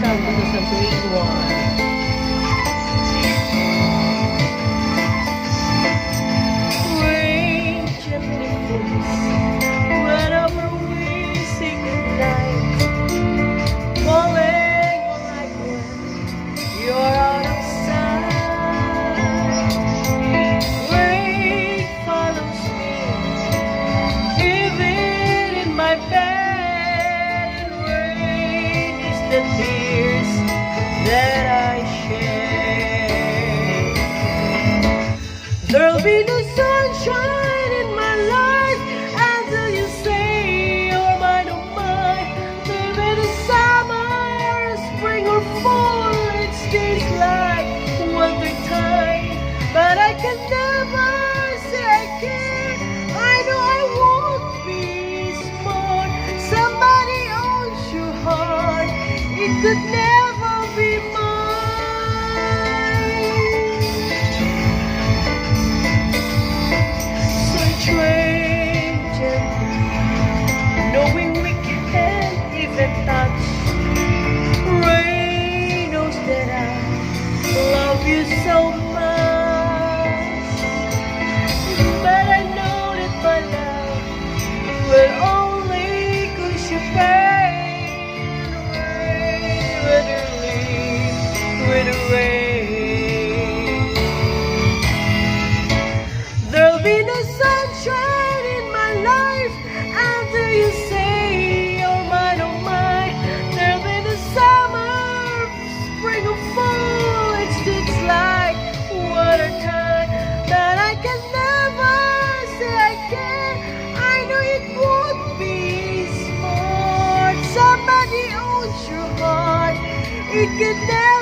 Sam 2021. Rain gently falls whenever we say goodnight, falling like when you're out of sight. Rain follows me even in my bed. Rain is the tears that I shed. There'll be no sunshine in my life until you say you're mine, oh mine. Maybe the summer or spring or fall, it stays like winter time. But I can never say I can. I know I won't be smart. Somebody owns your heart. It could never be mine. Knowing we can't even touch. Rain knows that I love you so much, but I know that my love will only cause you pain. Rain, literally, with the rain. There'll be no sunshine in my life until you say you're mine, oh mine. There'll be the summer, spring or fall, it's just like water time. But I can never say I can. I know it won't be smart. Somebody owns your heart. It could never